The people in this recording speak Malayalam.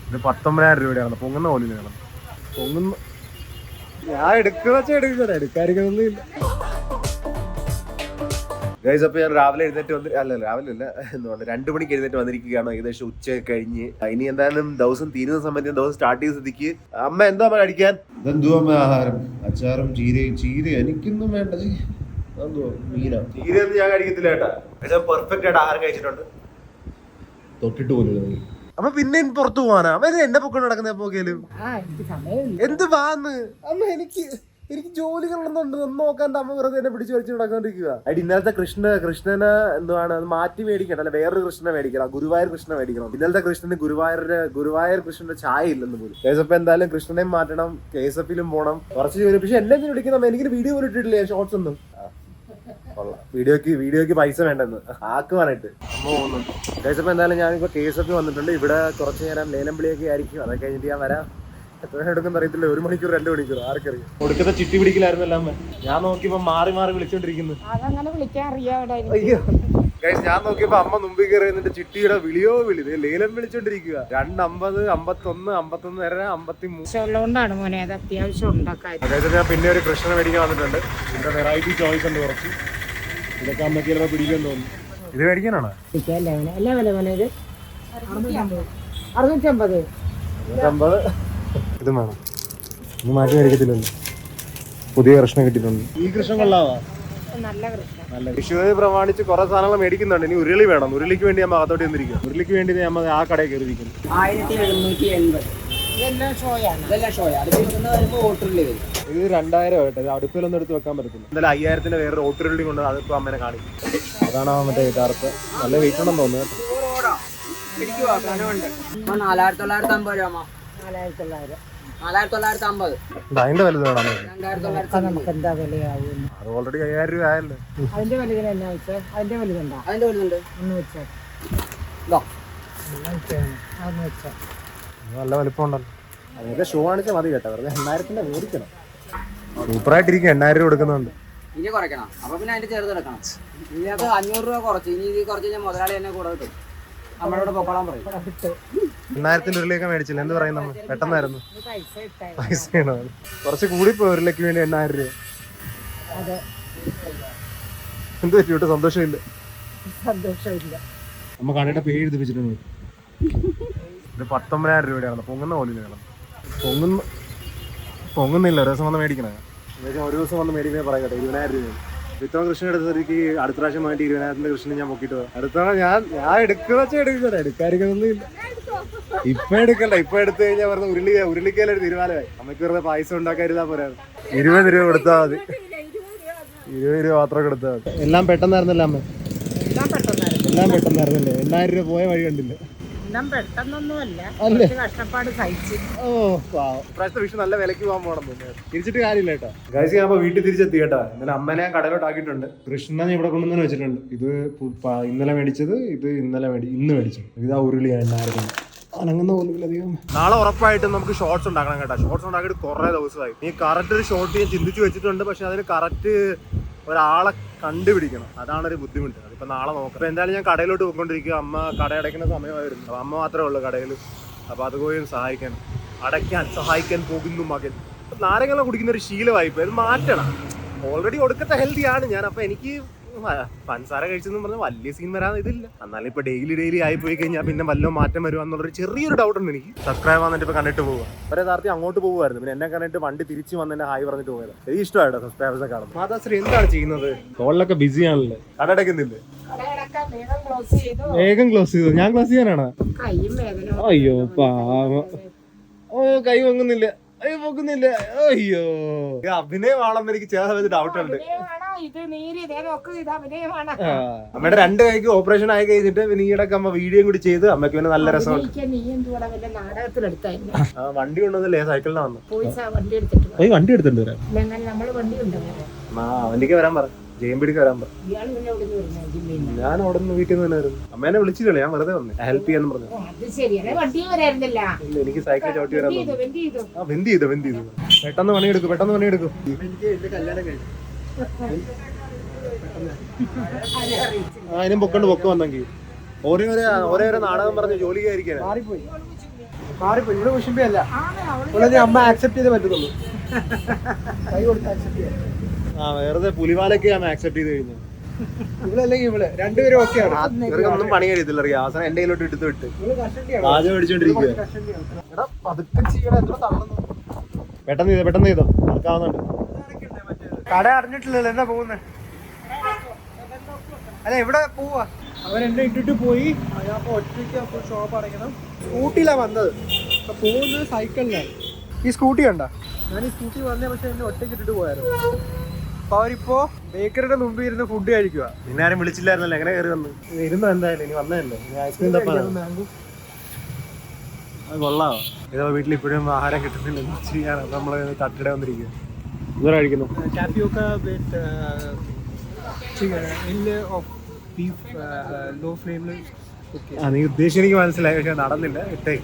ഇത് 19,000 രൂപയാണ്. പൊങ്ങുന്ന പോലെ വേണം. പൊങ്ങുന്ന ഞാൻ എടുക്കുന്ന എടുക്കാതിരിക്കുന്നൊന്നുമില്ല. ഗൈസ്, അപ്പോൾ ഞാൻ രാവിലെ എഴുന്നേറ്റ് രാവിലെ അല്ല എന്താണ് 2 മണിക്ക് എഴുന്നേറ്റ് വന്നിരിക്കുകയാണ്. ഏകദേശം ഉച്ച കഴിഞ്ഞ് ഇനി എന്തായാലും ദിവസം തീരുന്ന സമയത്ത് ദിവസം സ്റ്റാർട്ട് ചെയ്ത സ്ഥിതിക്ക് അമ്മ എന്താ കഴിക്കാൻ? ഇതെന്തുവാ ആഹാരം? അച്ചാറും ചീര എനിക്കൊന്നും വേണ്ട. ചീരയൊന്നും ഞാൻ കഴിക്കത്തില്ല കേട്ടാ. പക്ഷെ പെർഫെക്റ്റ് ആയിട്ട് ആഹാരം കഴിച്ചിട്ടുണ്ട്. തൊട്ടിട്ട് പോലും അമ്മ പിന്നെ പുറത്തു പോവാനാ? അമ്മ എന്നെ പൊക്കൊണ്ട് നടക്കുന്ന പോകലും എന്ത് വാന്ന് അമ്മ? എനിക്ക് ജോലികളൊന്നുണ്ട്. ഒന്നും നോക്കാൻ അമ്മ വെറുതെ എന്നെ പിടിച്ചു വലിച്ചു നടക്കാണ്ടിരിക്കുക. അടി ഇന്നലത്തെ കൃഷ്ണനെ എന്തുവാണ് അത് മാറ്റി മേടിക്കണം, അല്ല വേറൊരു കൃഷ്ണനെ മേടിക്കണം. ഗുരുവായൂർ കൃഷ്ണനെ മേടിക്കണം. ഇന്നലത്തെ കൃഷ്ണന് ഗുരുവായൂർ കൃഷ്ണന്റെ ചായ ഇല്ലെന്ന് പോലും. കേസപ്പ് എന്തായാലും കൃഷ്ണനെയും മാറ്റണം, കേസപ്പിലും പോണം. കുറച്ച് ജോലി. പക്ഷെ എല്ലാം വിളിക്കണം. എനിക്ക് വീഡിയോ പോലും ഇട്ടിട്ടില്ലേ ഷോർട്സ് ഒന്നും. വീഡിയോക്ക് പൈസ വേണ്ടെന്ന് ആക്കുവാനായിട്ട് അമ്മ പോകുന്നുണ്ട്. കേസപ്പ് എന്തായാലും ഞാനിപ്പോ കേസപ്പ് വന്നിട്ടുണ്ട്. ഇവിടെ കുറച്ച് നേരം ലേലം വിളിയൊക്കെ ആയിരിക്കും. അതൊക്കെ കഴിഞ്ഞിട്ട് ഞാൻ വരാം. എത്ര എടുക്കുന്ന അറിയത്തില്ല. 1 മണിക്കൂർ 2 മണിക്കൂർ ആർക്കറിയാം. കൊടുക്കത്തെ ചിട്ടി പിടിക്കലായിരുന്നല്ലോ അമ്മ. ഞാൻ നോക്കിയപ്പോ മാറി വിളിച്ചോണ്ടിരിക്കുന്നു. അയ്യോ ഗൈസ്, ഞാൻ നോക്കിയപ്പോ അമ്മ മുമ്പിൽ കയറി എന്നിട്ട് ചിട്ടിയുടെ വിളി ലേലം വിളിച്ചോണ്ടിരിക്കുക. 250, 51, 51 വരെ 53 മോനെ. അത് അത്യാവശ്യം ഉണ്ടാക്കാൻ. ഞാൻ പിന്നെ ഒരു കൃഷ്ണനെ മേടിക്കാൻ വന്നിട്ടുണ്ട്. ഇതിന്റെ വെറൈറ്റി ചോയ്സ് ഉണ്ട് കുറച്ച്. ഇതൊക്കെ അമ്മക്ക് ചിലപ്പോ പിടിക്കാൻ തോന്നുന്നു. ഇത് മേടിക്കാനാണോ? എല്ലാ വില മോനെ. ഇത് 650. ഇതും വേണം. ഇത് മാറ്റി മേടിക്കത്തില്ലല്ലോ. പുതിയ കൃഷ്ണൻ കിട്ടിയിട്ടുണ്ട്. ഈ കൃഷ്ണൻ കൊള്ളാവാ? നല്ല കൃഷ്ണൻ. വിഷുവിനെ പ്രമാണിച്ച് കുറെ സാധനങ്ങൾ മേടിക്കുന്നുണ്ട്. ഇനി ഉരുളി വേണം. ഉരുളിക്ക് വേണ്ടി നമ്മൾ അകത്തോട്ട് വന്നിരിക്കുക. ഉരുളിക്ക് വേണ്ടി നമ്മൾ ആ കടയിൽ കയറിയിരിക്കുന്നു. 1780. ഇത് 2000 കേട്ടോ. ഇത് അടുപ്പിലൊന്നും എടുത്ത് വെക്കാൻ പറ്റത്തില്ല. എന്തായാലും 5000-ന്റെ വേറൊരു ഓട്ടുരുളി കൊണ്ട് അതിപ്പോ അമ്മേനെ കാണിക്കും. അതാണ് മറ്റേ യഥാർത്ഥ. നല്ല വെയിറ്റ് ഉണ്ടെന്ന് തോന്നുന്നു. 4950 രൂപ. 4950. അതിന്റെ വലുത് വേണം. നമുക്ക് എന്താ വിലയാവും? അത് ഓൾറെഡി 5000 രൂപ ആയല്ലോ. അതിന്റെ വലുതിന് എന്നാ വെച്ചാൽ അതിന്റെ വലുതുണ്ടോ? അതിന്റെ വലുതുണ്ട്. ഒന്ന് വെച്ചാൽ നല്ല വലിപ്പം ഉണ്ടല്ലോ. അതൊക്കെ ഷോ കാണിച്ചാൽ മതി കേട്ടോ. വെറുതെ 8000-ന്റെ മേടിക്കണം. സൂപ്പറായിട്ടിരിക്കും. 8000 രൂപ കൊടുക്കുന്നുണ്ട്. ഇനി കുറയ്ക്കണം. അപ്പൊ പിന്നെ അതിന്റെ ചെറുത് എടുക്കണം. ഇതിനകത്ത് 500 രൂപ കുറച്ച്. ഇനി ഇത് കുറച്ച് കഴിഞ്ഞാൽ മുതലാളി തന്നെ കൂടെ കിട്ടും. നമ്മളോട് പൊക്കോളാൻ പറയും. 8000-ന്റെ ഉരുളിയൊക്കെ മേടിച്ചില്ല. എന്ത് പറയുന്നു? പെട്ടെന്നായിരുന്നു. പൈസയാണോ? കുറച്ച് കൂടിപ്പോയി ഉരുളിക്ക് വേണ്ടി 8000 രൂപ. എന്ത് പറ്റി? സന്തോഷമില്ല. നമ്മ കടയുടെ പേര് എഴുതിപ്പിച്ചിട്ടുണ്ട്. ഇത് 19,000 രൂപയാണ്. പൊങ്ങുന്ന പോലെ വേണം. പൊങ്ങുന്നില്ല. ഒരു ദിവസം വന്ന് മേടിക്കണേ. ഒരു ദിവസം വന്ന് മേടിക്കണേ പറയാം കേട്ടോ. 20,000 രൂപയാണ്. ഇത്തവണ കൃഷ്ണൻ എടുത്തതിലേക്ക് അടുത്ത പ്രാവശ്യം വേണ്ടി 20,000-ന്റെ കൃഷ്ണൻ ഞാൻ പൊക്കിയിട്ട് പോകാം. അടുത്തവണ ഞാൻ എടുക്കുന്ന എടുക്കാതിരിക്കുന്നൊന്നുമില്ല. ഇപ്പൊ എടുക്കണ്ട. ഇപ്പൊ എടുത്തു കഴിഞ്ഞാൽ വെറുതെ ഉരുളിക്കലൊരു തീരുമാനമായി. നമുക്ക് വെറുതെ പായസം ഉണ്ടാക്കാതിരുന്നാ പോരാ. 20 രൂപ കൊടുത്താൽ മതി. 20 രൂപ മാത്രം കൊടുത്താൽ മതി. എല്ലാം പെട്ടെന്നായിരുന്നല്ലോ അമ്മ. എല്ലാം പെട്ടെന്നായിരുന്നല്ലേ? 8000 രൂപ പോയ വഴി കണ്ടില്ല. കഷ്ടപ്പാട് സഹിച്ചു. ഇപ്രാവശ്യത്തെ വിഷു നല്ല വിലക്ക് പോകാൻ പോകണം. തിരിച്ചിട്ട് കാര്യമില്ല കേട്ടോ. ഗൈസ്, ഞാൻ വീട്ടിൽ തിരിച്ചെത്തി കേട്ടോ. ഇന്നലെ അമ്മനെ ഞാൻ കടയിലോട്ട് ആക്കിയിട്ടുണ്ട്. കൃഷ്ണനെ ഇവിടെ കൊണ്ടുവന്ന് വെച്ചിട്ടുണ്ട്. ഇത് ഇന്നലെ മേടിച്ചത്. ഇത് ഇന്ന് മേടിച്ചത്. ഇതാ ഉരുളി 8000. അനങ്ങുന്ന പോലും അധികം. നാളെ ഉറപ്പായിട്ടും നമുക്ക് ഷോർട്സ് ഉണ്ടാക്കണം കേട്ടോ. ഷോർട്സ് ഉണ്ടാക്കിയിട്ട് കുറെ ദിവസമായി. ഈ കറക്റ്റ് ഒരു ഷോർട്ട് ഞാൻ ചിന്തിച്ച് വെച്ചിട്ടുണ്ട്. പക്ഷെ അതിന് കറക്റ്റ് ഒരാളെ കണ്ടുപിടിക്കണം. അതാണൊരു ബുദ്ധിമുട്ട്. അതിപ്പോ നാളെ നോക്കാം. അപ്പൊ എന്തായാലും ഞാൻ കടയിലോട്ട് പോയിക്കൊണ്ടിരിക്കുക. അമ്മ കട അടയ്ക്കുന്ന സമയമായിരുന്നു. അപ്പൊ അമ്മ മാത്രമേ ഉള്ളൂ കടയിൽ. അപ്പൊ അത് പോയി സഹായിക്കാൻ പോകുന്നു മകൻ. നാരങ്ങ കുടിക്കുന്ന ഒരു ശീലമായിപ്പോ. ഇത് മാറ്റണം. ഓൾറെഡി ഒടുക്കത്തെ ഹെൽത്തിയാണ് ഞാൻ. അപ്പൊ എനിക്ക് പഞ്ചസാര കഴിച്ചെന്ന് പറഞ്ഞാൽ വലിയ സീൻ വരാൻ ഇതില്ല. എന്നാലും ഇപ്പൊ ഡെയിലി ആയി പോയി കഴിഞ്ഞാൽ പിന്നെ വല്ല മാറ്റം വരുവാന്നുള്ളൊരു ചെറിയൊരു ഡൗട്ട് ഉണ്ട് എനിക്ക്. സബ്സ്ക്രൈബ് വന്നിട്ട് ഇപ്പൊ കണ്ടിട്ട് പോവുക. ഒരു യഥാർത്ഥം അങ്ങോട്ട് പോകുമായിരുന്നു. പിന്നെ എന്നെ കണ്ടിട്ട് വണ്ടി തിരിച്ചു വന്ന് എന്നെ ഹായ് പറഞ്ഞിട്ട് പോയത്. എനിക്ക് ഇഷ്ടമായിട്ടോ സബ്സ്ക്രൈബേഴ്സെ കാണും. മാതാശ്രീ എന്താണ് ചെയ്യുന്നത്? കോളിലൊക്കെ ബിസി ആണല്ലേ? കട അടയ്ക്കുന്നില്ലേ? വേഗം ക്ലോസ് ചെയ്തു. ഞാൻ ക്ലോസ് ചെയ്യാനാണോ? അയ്യോ പാവം. കൈ പൊങ്ങുന്നില്ല. അയ്യോ അഭിനയമാണെന്ന് എനിക്ക് ചെറിയ ഡൗട്ട് ഉണ്ട്. അമ്മയുടെ 2 കൈക്ക് ഓപ്പറേഷൻ ആയി കഴിഞ്ഞിട്ട് നീടൊക്കെ അമ്മ വീഡിയോ കൂടി ചെയ്ത് അമ്മക്ക് പിന്നെ നല്ല രസമാണ്. വണ്ടി കൊണ്ടുവന്നില്ലേ? സൈക്കിളിനാ വന്നു. വണ്ടി എടുത്തിട്ടുണ്ട് വരാം. വണ്ടിക്ക് വരാൻ പറ. ജെയിംപിടിക്ക് വരാൻ പറ. ഞാൻ അവിടെ നിന്ന് വീട്ടിൽ നിന്ന് തന്നെയായിരുന്നു. അമ്മേനെ വിളിച്ചില്ലേ? ഞാൻ വെറുതെ വന്നേ ഹെൽപ്പ് ചെയ്യാന്ന് പറഞ്ഞു. എനിക്ക് സൈക്കിൾ ചവിട്ടി വരാൻ വെന്ത് ചെയ്തു. പെട്ടെന്ന് പണിയെടുക്കും. അതിനും പൊക്കൊണ്ട് പൊക്ക വന്നെങ്കിൽ ഓരോ നാടകം പറഞ്ഞ് ജോലി കയറിക്കാൻ മാറിപ്പോ ഇവിടെ കുശുമ്പല്ല അമ്മ ആക്സെപ്റ്റ് ചെയ്തേ പറ്റത്തുള്ളൂ. കൈ കൊടുത്ത് ആക്സെപ്റ്റ് ചെയ്യാം. ആ വെറുതെ പുലിവാലൊക്കെ അമ്മ ആക്സെപ്റ്റ് ചെയ്ത് കഴിഞ്ഞു. ഇവിടെ അല്ലെങ്കിൽ ഇവിടെ രണ്ടുപേരും ഓക്കെയാണ്. ഇവർക്കൊന്നും പണി കഴിയത്തില്ല. അറിയാം അവസാനം എന്റെ കയ്യിലോട്ട് എടുത്ത് വിട്ട് രാജ മേടിച്ചോണ്ടിരിക്കുക. പെട്ടെന്ന് ചെയ്തോ നടക്കാവുന്നുണ്ട്. കട അറിഞ്ഞിട്ടില്ലല്ലോ എന്നാ പോകുന്നത്. അല്ല ഇവിടെ പോവാ. അവരെന്നെ ഇട്ടിട്ട് പോയി. അപ്പൊ ഒറ്റയ്ക്ക് അപ്പോൾ ഷോപ്പ് അടയ്ക്കണം. സ്കൂട്ടിയിലാണ് വന്നത്. അപ്പൊ പോകുന്നത് സൈക്കിളിലാണ്. ഈ സ്കൂട്ടി കണ്ട ഞാൻ ഈ സ്കൂട്ടി വന്നേ, പക്ഷെ എന്നെ ഒറ്റയ്ക്ക് ഇട്ടിട്ട് പോയായിരുന്നു. അപ്പൊ അവരിപ്പോ ബേക്കറിയുടെ മുമ്പിൽ ഇരുന്ന് ഫുഡ് കഴിക്കുക. പിന്നെ ആരും വിളിച്ചില്ലായിരുന്നല്ലോ, എങ്ങനെ കയറി വന്ന് ഇരുന്നോ? എന്തായാലും ഇനി വന്നതല്ലേ, ഇനി ഐസ്ക്രീം തപ്പാണ്. അത് കൊള്ളാമോ? ഏതോ വീട്ടിൽ ഇപ്പോഴും ആഹാരം കിട്ടുന്നില്ല, ചെയ്യാനാണ് നമ്മള് തട്ടിടെ വന്നിരിക്കുക. എന്താ കഴിക്കുന്നു? Tapioca with beef low flame. ആ നീ ഉദ്ദേശിച്ച് എനിക്ക് മനസ്സിലായി, പക്ഷെ നടന്നില്ല. ഇട്ടേ